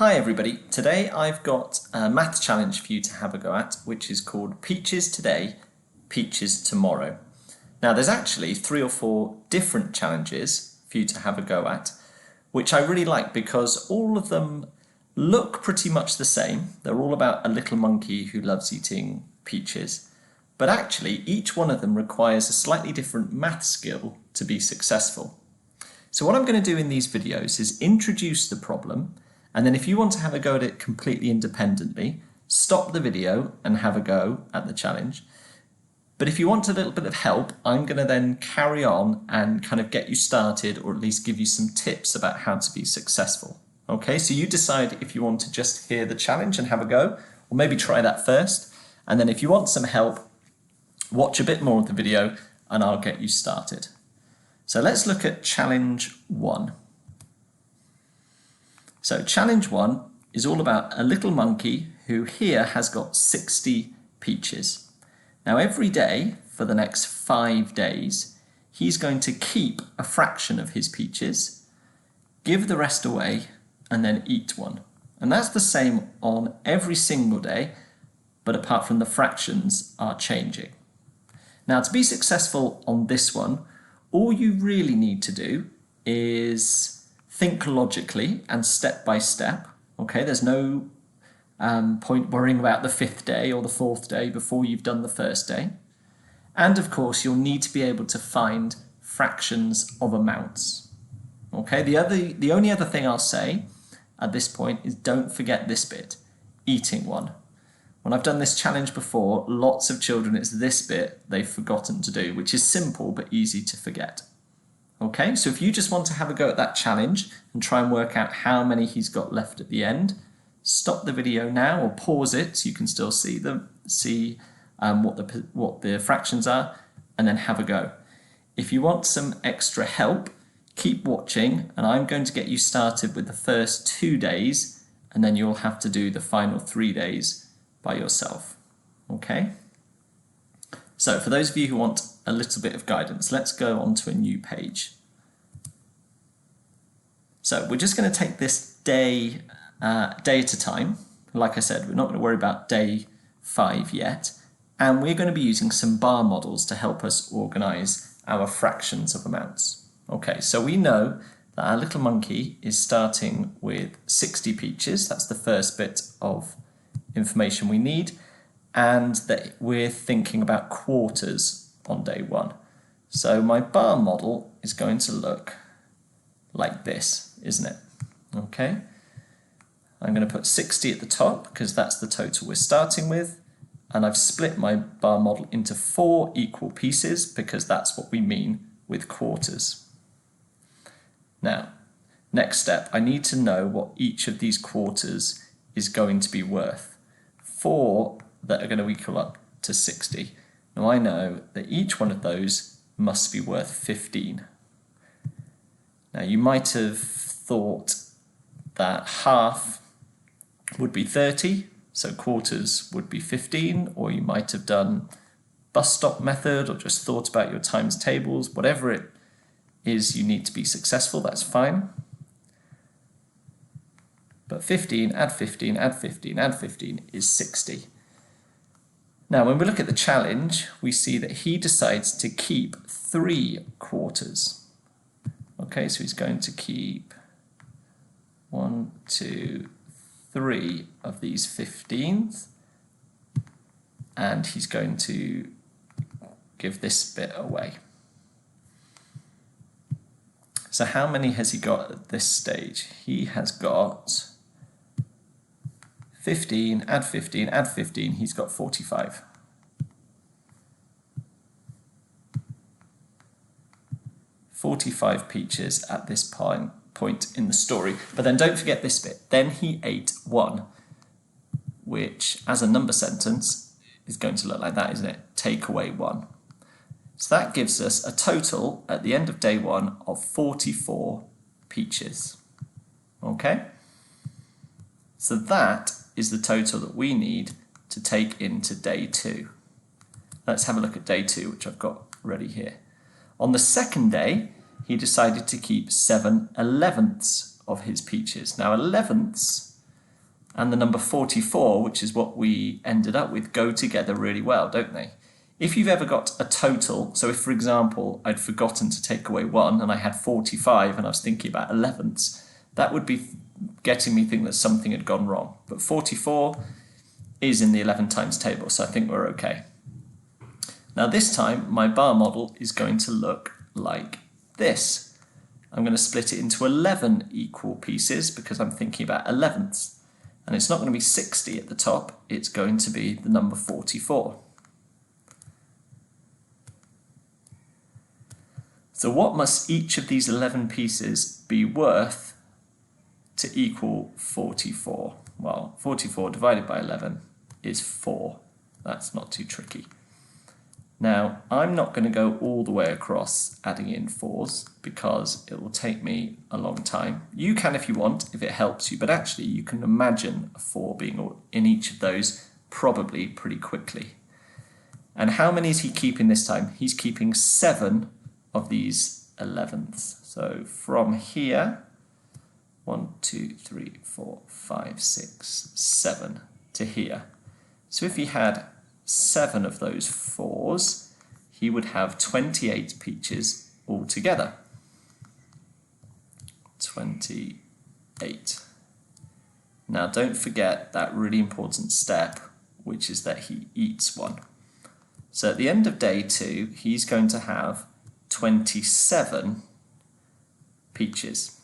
Hi everybody, today I've got a math challenge for you to have a go at, which is called Peaches Today, Peaches Tomorrow. Now there's actually 3 or 4 different challenges for you to have a go at, which I really like because all of them look pretty much the same. They're all about a little monkey who loves eating peaches, but actually each one of them requires a slightly different math skill to be successful. So what I'm going to do in these videos is introduce the problem, and then if you want to have a go at it completely independently, stop the video and have a go at the challenge. But if you want a little bit of help, I'm going to then carry on and kind of get you started, or at least give you some tips about how to be successful. Okay, so you decide if you want to just hear the challenge and have a go, or maybe try that first. And then if you want some help, watch a bit more of the video and I'll get you started. So let's look at challenge 1. So challenge 1 is all about a little monkey who here has got 60 peaches. Now every day for the next 5 days, he's going to keep a fraction of his peaches, give the rest away, and then eat one. And that's the same on every single day, but apart from the fractions are changing. Now to be successful on this one, all you really need to do is think logically and step by step. Okay, there's no point worrying about the 5th day or the 4th day before you've done the 1st day. And of course, you'll need to be able to find fractions of amounts. Okay, the only other thing I'll say at this point is don't forget this bit, eating one. When I've done this challenge before, lots of children, it's this bit they've forgotten to do, which is simple but easy to forget. Okay, so if you just want to have a go at that challenge and try and work out how many he's got left at the end, stop the video now or pause it so you can still see what the fractions are, and then have a go. If you want some extra help, keep watching, and I'm going to get you started with the first 2 days, and then you'll have to do the final 3 days by yourself. Okay? So for those of you who want a little bit of guidance, let's go on to a new page. So we're just going to take this day at a time. Like I said, we're not going to worry about day 5 yet, and we're going to be using some bar models to help us organize our fractions of amounts. Okay, so we know that our little monkey is starting with 60 peaches. That's the first bit of information we need, and that we're thinking about quarters on day 1. So my bar model is going to look like this, isn't it? Okay, I'm going to put 60 at the top because that's the total we're starting with, and I've split my bar model into 4 equal pieces because that's what we mean with quarters. Now, next step, I need to know what each of these quarters is going to be worth. 4 that are going to equal up to 60. Now I know that each one of those must be worth 15. Now you might have thought that half would be 30, so quarters would be 15, or you might have done bus stop method or just thought about your times tables. Whatever it is you need to be successful, that's fine. But 15, add 15, add 15, add 15 is 60. Now, when we look at the challenge, we see that he decides to keep 3 quarters. Okay, so he's going to keep 1, 2, 3 of these 15s, and he's going to give this bit away. So how many has he got at this stage? He has got 15, add 15, add 15, he's got 45. Peaches at this point in the story. But then don't forget this bit. Then he ate 1, which as a number sentence is going to look like that, isn't it? Take away 1. So that gives us a total at the end of day 1 of 44 peaches. Okay? So that is the total that we need to take into day 2. Let's have a look at day 2, which I've got ready here. On the 2nd day, he decided to keep 7/11ths of his peaches. Now 11ths and the number 44, which is what we ended up with, go together really well, don't they? If you've ever got a total, so if, for example, I'd forgotten to take away 1 and I had 45 and I was thinking about 11ths, that would be getting me think that something had gone wrong. But 44 is in the 11 times table, so I think we're okay. Now this time, my bar model is going to look like this. I'm going to split it into 11 equal pieces because I'm thinking about 11ths. And it's not going to be 60 at the top, it's going to be the number 44. So what must each of these 11 pieces be worth to equal 44? Well, 44 divided by 11 is 4. That's not too tricky. Now, I'm not going to go all the way across adding in 4s because it will take me a long time. You can if you want, if it helps you, but actually you can imagine a 4 being in each of those probably pretty quickly. And how many is he keeping this time? He's keeping 7 of these 11ths. So from here, 1, 2, 3, 4, 5, 6, 7 to here. So if he had 7 of those 4s, he would have 28 peaches altogether. 28. Now don't forget that really important step, which is that he eats one. So at the end of day 2, he's going to have 27 peaches.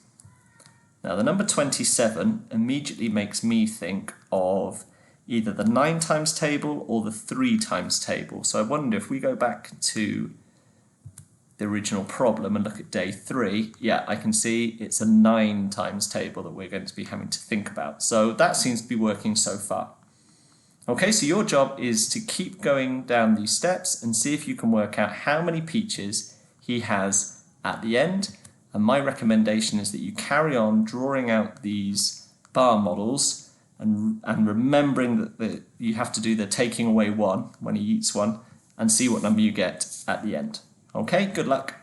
Now the number 27 immediately makes me think of either the 9 times table or the 3 times table. So I wonder if we go back to the original problem and look at day 3, yeah, I can see it's a 9 times table that we're going to be having to think about. So that seems to be working so far. Okay, so your job is to keep going down these steps and see if you can work out how many peaches he has at the end. And my recommendation is that you carry on drawing out these bar models and remembering that you have to do the taking away 1 when he eats one and see what number you get at the end. Okay, good luck.